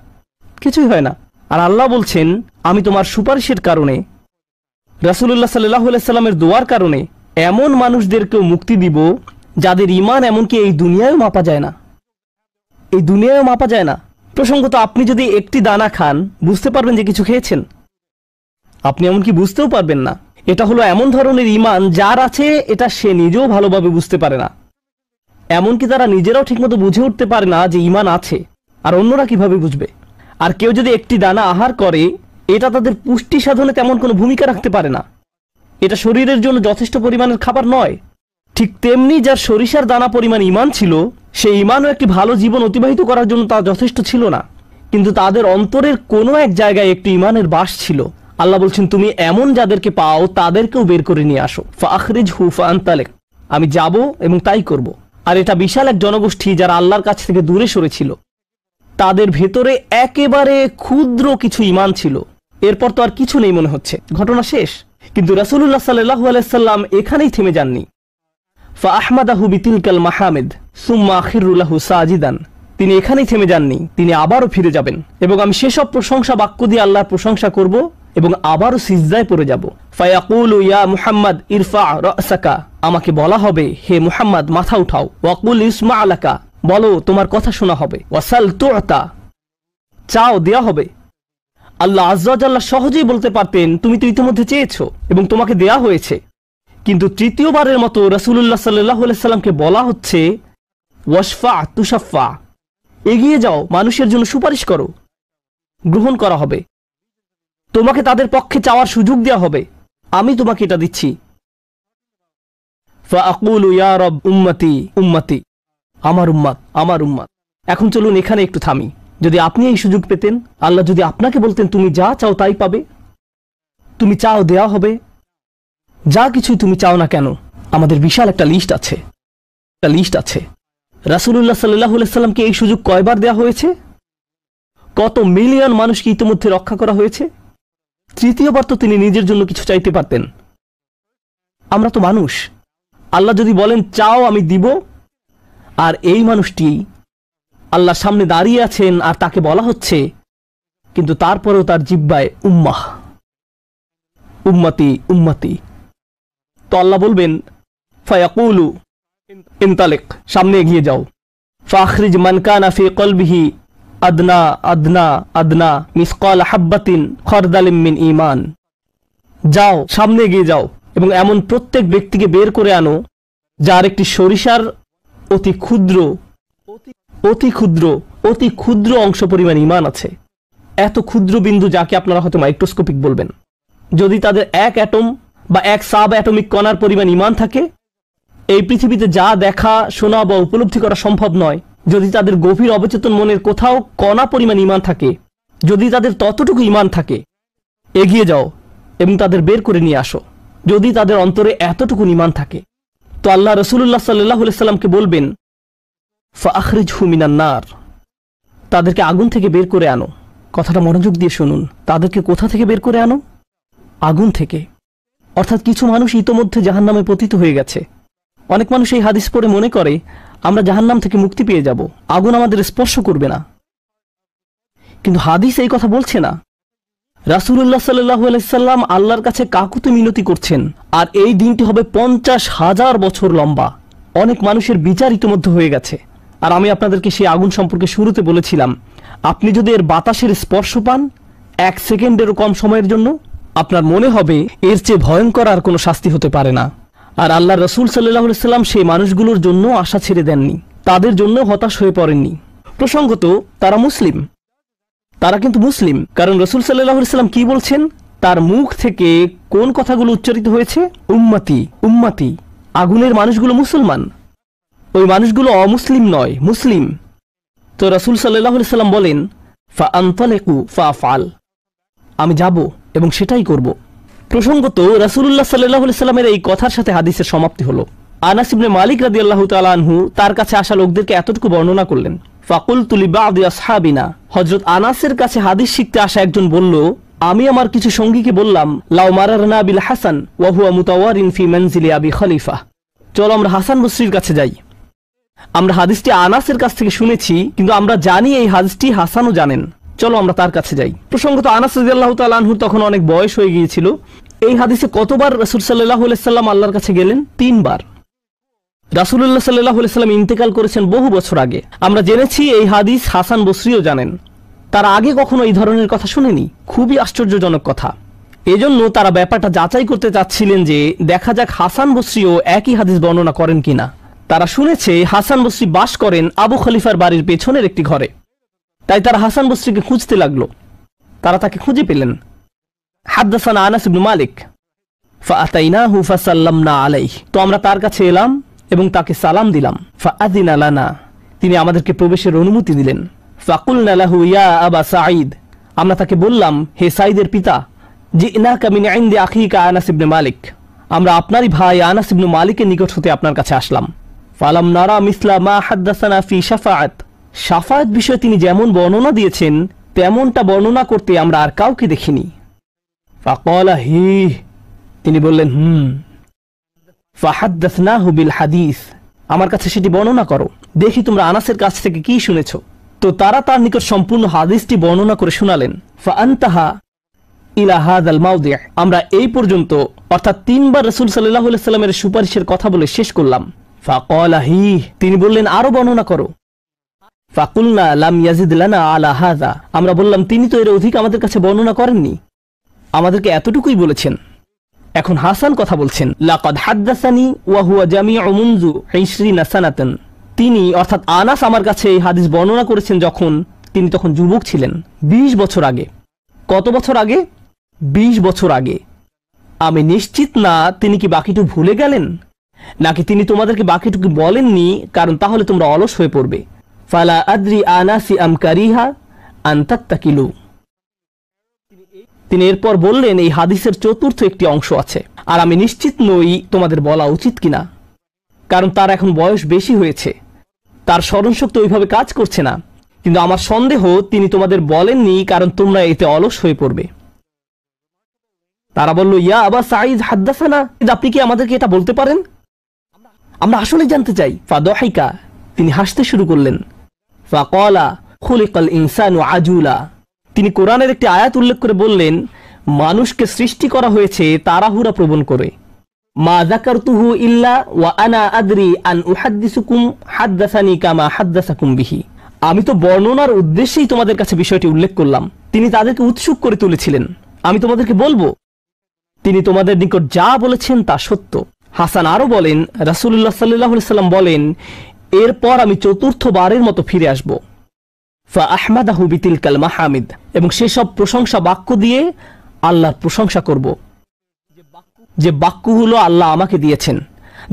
কিছুই হয় না। আর আল্লাহ বলছেন, আমি তোমার সুপারিশের কারণে, রাসূলুল্লাহ সাল্লাল্লাহু আলাইহি সাল্লামের দোয়ার কারণে এমন মানুষদেরকেও মুক্তি দিব যাদের ঈমান এমনকি এই দুনিয়ায়ও মাপা যায় না, এই দুনিয়ায়ও মাপা যায় না। প্রসঙ্গত আপনি যদি একটি দানা খান বুঝতে পারবেন যে কিছু খেয়েছেন? আপনি এমনকি বুঝতেও পারবেন না। এটা হলো এমন ধরনের ঈমান যার আছে এটা সে নিজেও ভালোভাবে বুঝতে পারে না, এমনকি তারা নিজেরাও ঠিকমতো বুঝে উঠতে পারে না যে ঈমান আছে, আর অন্যরা কিভাবে বুঝবে? আর কেউ যদি একটি দানা আহার করে এটা তাদের পুষ্টি সাধনে তেমন কোনো ভূমিকা রাখতে পারে না, এটা শরীরের জন্য যথেষ্ট পরিমাণের খাবার নয়। ঠিক তেমনি যার সরিষার দানা পরিমাণ ঈমান ছিল, সেই ঈমানও একটি ভালো জীবন অতিবাহিত করার জন্য তা যথেষ্ট ছিল না, কিন্তু তাদের অন্তরের কোনো এক জায়গায় একটি ঈমানের বাস ছিল। আল্লাহ বলছেন, তুমি এমন যাদেরকে পাও তাদেরকেও বের করে নিয়ে আসো। ফাখরিজহু ফাআনতালিক, আমি যাব এবং তাই করব। আর এটা বিশাল এক জনগোষ্ঠী যারা আল্লাহর কাছ থেকে দূরে সরেছিল, তাদের ভেতরে একেবারে ক্ষুদ্র কিছু ঈমান ছিল। এরপর তো আর কিছু নেই মনে হচ্ছে, ঘটনা শেষ। কিন্তু রাসূলুল্লাহ সাল্লাল্লাহু আলাইহি সাল্লাম এখানেই থেমে যাননি। ফাআহমাদাহু বিতিলকাল মাহামিদ সুম্মা আখিরু লাহু সাজিদান, তিনি এখানেই থেমে যাননি, তিনি আবারও ফিরে যাবেন এবং আমি সেসব প্রশংসা বাক্য দিয়ে আল্লাহর প্রশংসা করব এবং আবারও সিজদায় পড়ে যাব। ফায়াকুলু ইয়া মুহাম্মদ ইরফা রাসাকা, আমাকে বলা হবে হে মুহাম্মদ মাথা উঠাও। ওয়াকুল ইসমা আলাকা, বলো তোমার কথা শোনা হবে। ওয়াসাল তুতা, চাও দেয়া হবে। আল্লাহ আজ্জা ওয়া জাল্লা সহজেই বলতে পারতেন তুমি তো ইতিমধ্যে চেয়েছো এবং তোমাকে দেয়া হয়েছে, কিন্তু তৃতীয়বারের মতো রাসূলুল্লাহ সাল্লাল্লাহু আলাইহি সাল্লামকে বলা হচ্ছে ওয়াশফা তুশাফা, এগিয়ে যাও, মানুষের জন্য সুপারিশ করো, গ্রহণ করা হবে, তোমাকে তাদের পক্ষে চাওয়ার সুযোগ দেওয়া হবে, আমি তোমাকে এটা দিচ্ছি। ফাআকুলু ইয়া রব উম্মতি উম্মতি, আমার উম্মত আমার উম্মত। এখন চলুন এখানে একটু থামি। যদি আপনি এই সুযোগ পেতেন, আল্লাহ যদি আপনাকে বলতেন তুমি যা চাও তাই পাবে, তুমি চাও দেয়া হবে, যা কিছুই তুমি চাও না কেন, আমাদের বিশাল একটা লিস্ট আছে। রাসূলুল্লাহ সাল্লাল্লাহু আলাইহি সাল্লামকে এই সুযোগ কয়বার দেয়া হয়েছে? কত মিলিয়ন মানুষকে ইতিমধ্যে রক্ষা করা হয়েছে। তৃতীয়বার তো তিনি নিজের জন্য কিছু চাইতে পারতেন। আমরা তো মানুষ, আল্লাহ যদি বলেন চাও আমি দিব, আর এই মানুষটি আল্লাহর সামনে দাঁড়িয়ে আছেন আর তাকে বলা হচ্ছে, কিন্তু তারপরেও তার জিহ্বায় উম্মাহ উম্মতি উম্মতি, তো আল্লাহ বলবেন ফায়াকুলু ইনতালিক, সামনে এগিয়ে যাও। ফাখরিজ মান কানা ফি কলবিহি আদনা আদনা আদনা মিসকাল হাব্বাতিন খরদালিম মিন ঈমান, যাও সামনে এগিয়ে যাও এবং এমন প্রত্যেক ব্যক্তিকে বের করে আনো যার একটি সরিষার অতি ক্ষুদ্র অতি ক্ষুদ্র অংশ পরিমাণ ঈমান আছে। এত ক্ষুদ্র বিন্দু যাকে আপনারা হয়তো মাইক্রোস্কোপিক বলবেন, যদি তাদের এক অ্যাটম বা এক সাব অ্যাটমিক কণার পরিমাণ ঈমান থাকে, এই পৃথিবীতে যা দেখা শোনা বা উপলব্ধি করা সম্ভব নয়, যদি তাদের গভীর অবচেতন মনের কোথাও কণা পরিমাণ ঈমান থাকে, যদি তাদের ততটুকু ঈমান থাকে, এগিয়ে যাও এবং তাদের বের করে নিয়ে আসো। যদি তাদের অন্তরে এতটুকু ঈমান থাকে, তো আল্লাহ রাসূলুল্লাহ সাল্লাল্লাহু আলাইহি সাল্লামকে বলবেন ফাখরিজহু মিনান নার, তাদেরকে আগুন থেকে বের করে আনো। কথাটা মনোযোগ দিয়ে শুনুন, তাদেরকে কোথা থেকে বের করে আনো? আগুন থেকে। অর্থাৎ কিছু মানুষ ইতোমধ্যে জাহান্নামে পতিত হয়ে গেছে। অনেক মানুষ এই হাদিস পড়ে মনে করে আমরা জাহান্নাম থেকে মুক্তি পেয়ে যাব, আগুন আমাদের স্পর্শ করবে না, কিন্তু হাদিস এই কথা বলছে না। রাসূলুল্লাহ সাল্লাল্লাহু আলাইহি সাল্লাম আল্লাহর কাছে কাকুতি মিনতি করছেন, আর এই দিনটি হবে 50,000 বছর লম্বা। অনেক মানুষের বিচার ইতোমধ্যে হয়ে গেছে। আর আমি আপনাদেরকে সেই আগুন সম্পর্কে শুরুতে বলেছিলাম, আপনি যদি এর বাতাসের স্পর্শ পান 1 সেকেন্ডেরও কম সময়ের জন্য, আপনার মনে হবে এর চেয়ে ভয়ঙ্কর আর কোনো শাস্তি হতে পারে না। আর আল্লাহ রাসূল সাল্লাল্লাহু আলাইহি সাল্লাম সেই মানুষগুলোর জন্য আশা ছেড়ে দেননি, তাদের জন্য হতাশ হয়ে পড়েননি। প্রসঙ্গত তারা মুসলিম, তারা কিন্তু মুসলিম, কারণ রাসূল সাল্লাল্লাহু আলাইহি সাল্লাম কি বলছেন, তার মুখ থেকে কোন কথাগুলো উচ্চারিত হয়েছে? উম্মতি উম্মতি। আগুনের মানুষগুলো মুসলমান, ওই মানুষগুলো অমুসলিম নয়, মুসলিম। তো রাসূল সাল্লাল্লাহু আলাইহি সাল্লাম বলেন ফাআনতালিকু ফাআফআল, আমি যাব এবং সেটাই করব। প্রসঙ্গত রাসূলুল্লাহ সাল্লাল্লাহু আলাইহি সাল্লামের এই কথার সাথে হাদিসের সমাপ্তি হলো। আনাস ইবনে মালিক রাদিয়াল্লাহু তাআলা আনহু তার কাছে আসা লোকদেরকে এতটুকু বর্ণনা করলেন। ফাকুলতু লিবাদি আসহাবিনা, হযরত আনাসের কাছে হাদিস শিখতে আসা একজন বলল, আমি আমার কিছু সঙ্গীকে বললাম, লাউ মারারনা বিল হাসান ওয়া হুয়া মুতাওয়ারিন ফি মানজিলি আবি খলিফা, চলো আমরা হাসান বসরির কাছে যাই। আমরা হাদিসটি আনাসের কাছ থেকে শুনেছি, কিন্তু আমরা জানি এই হাদিসটি হাসানও জানেন, চলো আমরা তার কাছে যাই। প্রসঙ্গত আনাস রাদিয়াল্লাহু তাআলা আনহু তখন অনেক বয়স হয়ে গিয়েছিল, এই হাদিসে কতবার রাসূল সাল্লাল্লাহু আলাইহি সাল্লাম আল্লাহর কাছে গেলেন? 3 বার। রাসূলুল্লাহ সাল্লাল্লাহু আলাইহি সাল্লাম ইন্তেকাল করেছেন বহু বছর আগে। আমরা জেনেছি এই হাদিস হাসান বসরিও জানেন। তারা আগে কখনো এই ধরনের কথা শুনেনি। খুবই আশ্চর্যজনক কথা। এজন্য তারা ব্যাপারটা যাচাই করতে চাচ্ছিলেন যে দেখা যাক হাসান বসরিও একই হাদিস বর্ণনা করেন কিনা। তারা শুনেছে হাসান বসরি বাস করেন আবু খলিফার বাড়ির পেছনের একটি ঘরে। তাই তারা হাসান বসরিকে খুঁজতে লাগলো। তারা তাকে খুঁজে পেলেন। হাদ্দাসানা আনাস ইবনে মালিক ফাআতাইনাহু ফাসাল্লামনা আলাইহি। তো আমরা তার কাছে এলাম এবং তাকে সালাম দিলাম। ফাআযিনা লানা, তিনি আমাদেরকে প্রবেশের অনুমতি দিলেন। ফাকুলনা লাহু ইয়া আবা সাঈদ, আমরা তাকে বললাম, হে সাঈদের পিতা, জিনাকা মিন ইনদি আখিকা আনাস ইবনে মালিক, আমরা আপনারই ভাই আনাস ইবনে মালিকের নিকট হতে আপনার কাছে আসলাম। ফালাম নারা মিসলা মা হাদ্দাসানা ফি শাফাআত, শাফাআত বিষয়ে তিনি যেমন বর্ণনা দিয়েছেন তেমনটা বর্ণনা করতে আমরা আর কাউকে দেখিনি। ফাকালা হি, তিনি বললেন ফাহাদ্দাসনাহু বিল হাদিস, আমার কাছে সেটি বর্ণনা করো, দেখি তোমরা আনাসের কাছ থেকে কি শুনেছো। তো তারা তার নিকট সম্পূর্ণ হাদিসটি বর্ণনা করে শোনালেন। ফাআনতাহা ইলা হাযাল মাওদি', আমরা এই পর্যন্ত অর্থাৎ 3 বার রাসূল সাল্লাল্লাহু আলাইহি সাল্লামের সুপারিশের কথা বলে শেষ করলাম। ফাকালা হি, তিনি বললেন আরো বর্ণনা করো। ফাকুলনা লাম ইয়াজিদ লানা আলা হাযা, আমরা বললাম তিনি তো এর অধিক আমাদের কাছে বর্ণনা করেননি, আমাদেরকে এতটুকুই বলেছেন। এখন হাসান কথা বলছেন, লাকাদ হাদ্দাসানি ওয়া হুয়া জামিউ মুনযু 20 সানাতান, তিনি অর্থাৎ আনাস আমার কাছে এই হাদিস বর্ণনা করেছেন যখন তিনি তখন যুবক ছিলেন, 20 বছর আগে। কত বছর আগে? 20 বছর আগে। আমি নিশ্চিত না তিনি কি বাকিটুকু ভুলে গেলেন, নাকি তিনি তোমাদেরকে বাকিটুকু বলেননি কারণ তাহলে তোমরা অলস হয়ে পড়বে। ফালা আদ্রি আনাসি আম কারিহা আন তাত্তাকিলু, তিনি এরপর বললেন এই হাদিসের চতুর্থ একটি অংশ আছে, আর আমি নিশ্চিত নই তোমাদের বলা উচিত কিনা, কারণ তার এখন বয়স বেশি হয়েছে, তার স্মরণশক্তি ওইভাবে কাজ করছে না। কিন্তু আমার সন্দেহ তিনি তোমাদের বলেননি কারণ তোমরা এতে অলস হয়ে পড়বে। তারা বলল, ইয়া আবা সাঈদ হাদ্দাসানা, আপনি কি আমাদেরকে এটা বলতে পারেন? আমরা আসলে জানতে চাই। ফাদহিকা, তিনি হাসতে শুরু করলেন। ফাকালা খুলিকাল ইনসানু আজুলা, তিনি কোরআনের একটি আয়াত উল্লেখ করে বললেন, মানুষকে সৃষ্টি করা হয়েছে তাড়াহুড়া প্রবণ করে। মা যাকারতুহু ইল্লা ওয়া আনা আদরি আন উহাদ্দিসুকুম হাদ্দাসানি কামা হাদ্দাসাকুম বিহি, আমি তো বর্ণনার উদ্দেশ্যেই তোমাদের কাছে বিষয়টি উল্লেখ করলাম। তিনি তাদেরকে উৎসুক করে তুলেছিলেন, আমি তোমাদেরকে বলবো তিনি তোমাদের নিকট যা বলেছেন তা সত্য। হাসান আরো বলেন, রাসূলুল্লাহ সাল্লাল্লাহু আলাইহি সাল্লাম বলেন, এরপর আমি চতুর্থবারের মতো ফিরে আসব। ফাআহমাদাহু বিতিলকাল মাহামিদ, এবং সেসব প্রশংসা বাক্য দিয়ে আল্লাহর প্রশংসা করব, যে বাক্যগুলো আল্লাহ আমাকে দিয়েছেন,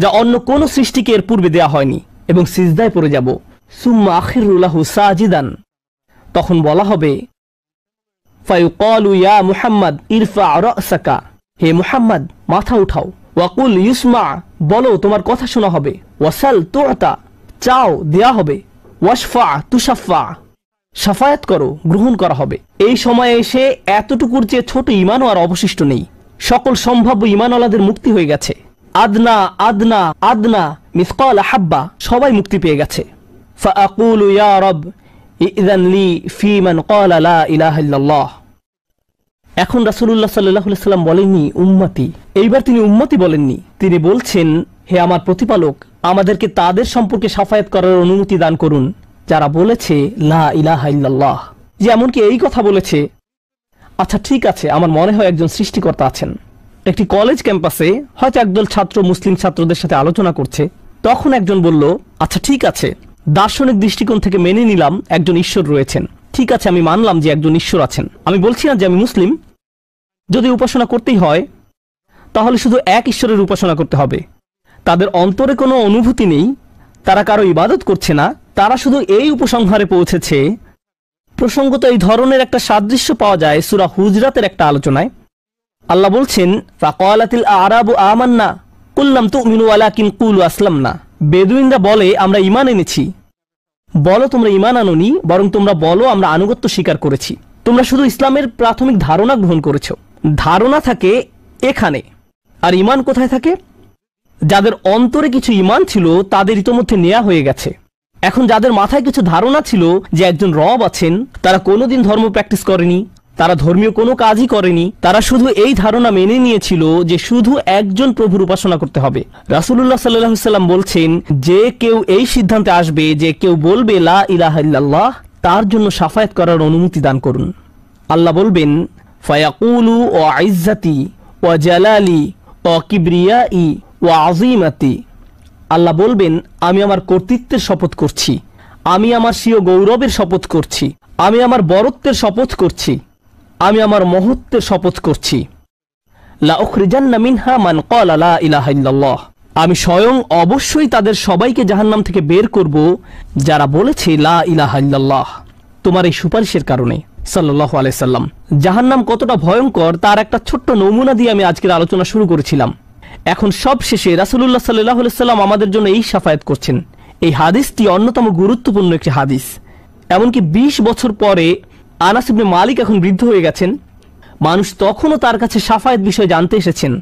যা অন্য কোন সৃষ্টিকে এর পূর্বে দেয়া হয়নি, এবং সিজদায় পড়ে যাব। সুম্মা আখিরু লাহু সাজিদান, তখন বলা হবে, ফায়ুকালু ইয়া মুহাম্মদ ইরফা রাসাকা, হে মুহাম্মদ মাথা উঠাও। ওয়াকুল ইউসমা, বলো তোমার কথা শোনা হবে। ওয়াসাল তুআতা, চাও দেয়া হবে। ওয়াশফা তুশাফা, শাফায়াত করো গ্রহণ করা হবে। এই সময়ে এসে এতটুকুর চেয়ে ছোট ঈমানও আর অবশিষ্ট নেই। সকল সম্ভাব্য ঈমানওয়ালাদের মুক্তি হয়ে গেছে। আদনা আদনা আদনা মিসকাল হাব্বা, সবাই মুক্তি পেয়ে গেছে। ফাআকুলু ইয়া রব ইযান লি ফি মান ক্বালা লা ইলাহা ইল্লাল্লাহ, এখন রাসূলুল্লাহ সাল্লাল্লাহু আলাইহি সাল্লাম বলেননি উম্মতি, এইবার তিনি উম্মতি বলেননি, তিনি বলছেন, হে আমার প্রতিপালক, আমাদেরকে তাদের সম্পর্কে শাফায়াত করার অনুমতি দান করুন যারা বলেছে লা ইলাহা ইল্লাল্লাহ। যে এমনকি এই কথা বলেছে, আচ্ছা ঠিক আছে, আমার মনে হয় একজন সৃষ্টিকর্তা আছেন। একটি কলেজ ক্যাম্পাসে হয়তো একদল ছাত্র মুসলিম ছাত্রদের সাথে আলোচনা করছে, তখন একজন বলল, আচ্ছা ঠিক আছে, দার্শনিক দৃষ্টিকোণ থেকে মেনে নিলাম একজন ঈশ্বর রয়েছেন, ঠিক আছে আমি মানলাম যে একজন ঈশ্বর আছেন। আমি বলছি না যে আমি মুসলিম, যদি উপাসনা করতেই হয় তাহলে শুধু এক ঈশ্বরের উপাসনা করতে হবে। তাদের অন্তরে কোনো অনুভূতি নেই, তারা কারো ইবাদত করছে না, তারা শুধু এই উপসংহারে পৌঁছেছে। প্রসঙ্গত এই ধরনের একটা সাদৃশ্য পাওয়া যায় সূরা হুজরাতের একটা আলোচনায়। আল্লাহ বলছেন, ফাকালাতিল আরাবু আমান্না কুল লাম তুমিনু ওয়ালাকিন কুলু আসলামনা, বেদুইনরা বলে আমরা ঈমান এনেছি, বলো তোমরা ঈমান আনোনি, বরং তোমরা বলো আমরা আনুগত্য স্বীকার করেছি। তোমরা শুধু ইসলামের প্রাথমিক ধারণা গ্রহণ করেছো। ধারণা থাকে এখানে, আর ঈমান কোথায় থাকে? যাদের অন্তরে কিছু ঈমান ছিল তাদের ইতোমধ্যে নেওয়া হয়ে গেছে। এখন যাদের মাথায় কিছু ধারণা ছিল যে একজন রব আছেন, তারা কোনোদিন ধর্ম প্র্যাকটিস করেনি, তারা ধর্মীয় কোনো কাজই করেনি, তারা শুধু এই ধারণা মেনে নিয়েছিল যে শুধু একজন প্রভুর উপাসনা করতে হবে। রাসূলুল্লাহ সাল্লাল্লাহু আলাইহি ওয়াসাল্লাম বলছেন, যে কেউ এই সিদ্ধান্তে আসবে যে কেউ বলবে লা ইলাহা ইল্লাল্লাহ, তার জন্য শাফায়াত করার অনুমতি দান করুন। আল্লাহ বলবেন, ফায়াকুলু ওয়া ইজ্জাতি ওয়া জালালি ওয়া কিবরিয়াই ওয়া আযীমাতি। আল্লাহ বলবেন, আমি আমার কর্তৃত্বের শপথ করছি, আমি আমার স্বীয় গৌরবের শপথ করছি, আমি আমার বরত্বের শপথ করছি, আমি আমার মহত্বের শপথ করছি। লা উখরিজান্না মিনহা মান ক্বালা লা ইলাহা ইল্লাল্লাহ। আমি স্বয়ং অবশ্যই তাদের সবাইকে জাহান্নাম থেকে বের করব যারা বলেছে লা ইলাহা ইল্লাল্লাহ, তোমার এই সুপারিশের কারণে। সাল্লাল্লাহু আলাইহি সাল্লাম। জাহান্নাম কতটা ভয়ঙ্কর তার একটা ছোট্ট নমুনা দিয়ে আমি আজকের আলোচনা শুরু করেছিলাম। এখন সব শেষে রাসূলুল্লাহ সাল্লাল্লাহু আলাইহি সাল্লাম আমাদের জন্য এই শাফায়াত করছেন। এই হাদিসটি অন্যতম গুরুত্বপূর্ণ একটি হাদিস। এমনকি 20 বছর পরে আনাস ইবনে মালিক এখন বৃদ্ধ হয়ে গেছেন, মানুষ তখনও তার কাছে শাফায়াত বিষয়ে জানতে এসেছেন।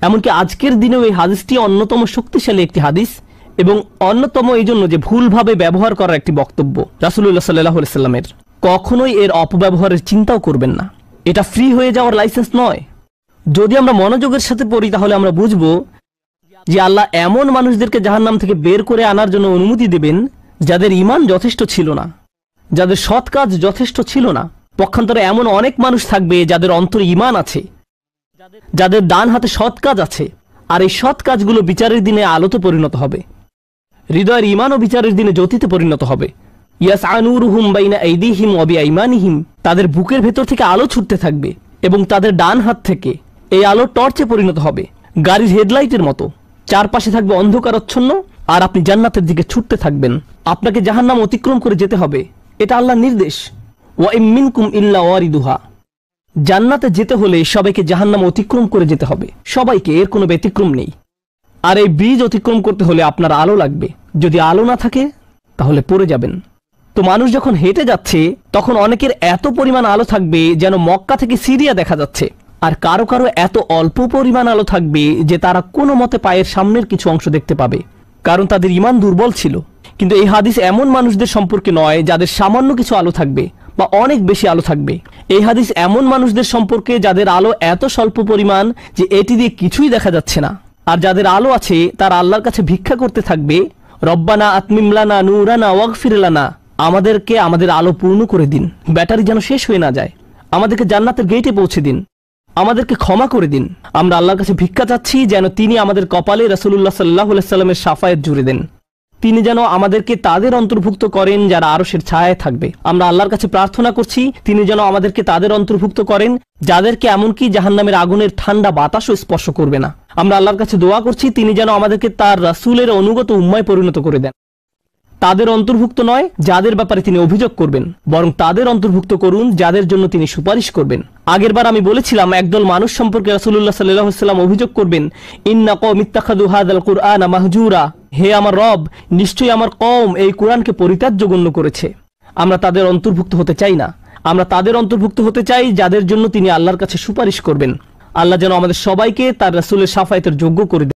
এমনকি আজকের দিনেও এই হাদিসটি অন্যতম শক্তিশালী একটি হাদিস, এবং অন্যতম এই জন্য যে ভুলভাবে ব্যবহার করার একটি বক্তব্য রাসূলুল্লাহ সাল্লাল্লাহু আলাইহি সাল্লামের। কখনোই এর অপব্যবহারের চিন্তাও করবেন না। এটা ফ্রি হয়ে যাওয়ার লাইসেন্স নয়। যদি আমরা মনোযোগের সাথে পড়ি তাহলে আমরা বুঝব যে আল্লাহ এমন মানুষদেরকে জাহান্নাম থেকে বের করে আনার জন্য অনুমতি দেবেন যাদের ঈমান যথেষ্ট ছিল না, যাদের সৎ কাজ যথেষ্ট ছিল না। পক্ষান্তরে এমন অনেক মানুষ থাকবে যাদের অন্তরে ঈমান আছে, যাদের ডান হাতে সৎ কাজ আছে, আর এই সৎ কাজগুলো বিচারের দিনে আলোতে পরিণত হবে। হৃদয়ের ঈমানও বিচারের দিনে জ্যোতিতে পরিণত হবে। ইয়াসআ নূরুহুম বাইনা আইদিহিম ওয়া বিআইমানিহিম। তাদের বুকের ভেতর থেকে আলো ছুটতে থাকবে এবং তাদের ডান হাত থেকে এই আলো টর্চে পরিণত হবে, গাড়ির হেডলাইটের মতো। চারপাশে থাকবে অন্ধকারাচ্ছন্ন, আর আপনি জান্নাতের দিকে ছুটতে থাকবেন। আপনাকে জাহান্নাম অতিক্রম করে যেতে হবে, এটা আল্লাহর নির্দেশ। ওয়া ইম মিনকুম ইল্লা ওয়ারিদুহা। জান্নাতে যেতে হলে সবাইকে জাহান্নাম অতিক্রম করে যেতে হবে, সবাইকে, এর কোনো ব্যতিক্রম নেই। আর এই ব্রিজ অতিক্রম করতে হলে আপনার আলো লাগবে। যদি আলো না থাকে তাহলে পড়ে যাবেন। তো মানুষ যখন হেঁটে যাচ্ছে তখন অনেকের এত পরিমাণ আলো থাকবে যেন মক্কা থেকে সিরিয়া দেখা যাচ্ছে, আর কারো কারো এত অল্প পরিমাণ আলো থাকবে যে তারা কোনো মতে পায়ের সামনের কিছু অংশ দেখতে পাবে, কারণ তাদের ঈমান দুর্বল ছিল। কিন্তু এই হাদিস এমন মানুষদের সম্পর্কে নয় যাদের সামান্য কিছু আলো থাকবে বা অনেক বেশি আলো থাকবে। এই হাদিস এমন মানুষদের সম্পর্কে যাদের আলো এত স্বল্প পরিমাণ যে এটি দিয়ে কিছুই দেখা যাচ্ছে না, আর যাদের আলো আছে তারা আল্লাহর কাছে ভিক্ষা করতে থাকবে, রব্বানা আতমিম লানা নূরানা ওয়াগফির লানা। আমাদেরকে আমাদের আলো পূর্ণ করে দিন, ব্যাটারি যেন শেষ হয়ে না যায়। আমাদেরকে জান্নাতের গেটে পৌঁছে দিন, আমাদেরকে ক্ষমা করে দিন। আমরা আল্লাহর কাছে ভিক্ষা চাচ্ছি যেন তিনি আমাদের কপালে রাসূলুল্লাহ সাল্লাল্লাহু আলাইহি সাল্লামের শাফায়াত জুড়ে দেন। তিনি যেন আমাদেরকে তাদের অন্তর্ভুক্ত করেন যারা আরশের ছায়ায় থাকবে। আমরা আল্লাহর কাছে প্রার্থনা করছি তিনি যেন আমাদেরকে তাদের অন্তর্ভুক্ত করেন যাদেরকে এমনকি জাহান্নামের আগুনের ঠান্ডা বাতাসও স্পর্শ করবে না। আমরা আল্লাহর কাছে দোয়া করছি তিনি যেন আমাদেরকে তার রাসূলের অনুগত উম্মায় পরিণত করে দেন। তাদের অন্তর্ভুক্ত নয় যাদের ব্যাপারে তিনি অভিযোগ করবেন, বরং তাদের অন্তর্ভুক্ত করুন যাদের জন্য তিনি সুপারিশ করবেন। আগেরবার আমি বলেছিলাম একদল মানুষ সম্পর্কে রাসূলুল্লাহ সাল্লাল্লাহু আলাইহি ওয়াসাল্লাম অভিযোগ করবেন, ইন্না কওমি ইত্তাখাযু হাযাল কুরআনা মাহজুরা। হে আমার রব, নিশ্চয়ই আমার কওম এই কোরআনকে পরিত্যাজ্য গণ্য করেছে। আমরা তাদের অন্তর্ভুক্ত হতে চাই না। আমরা তাদের অন্তর্ভুক্ত হতে চাই যাদের জন্য তিনি আল্লাহর কাছে সুপারিশ করবেন। আল্লাহ যেন আমাদের সবাইকে তার রাসূলের শাফায়াতের যোগ্য করে দেন।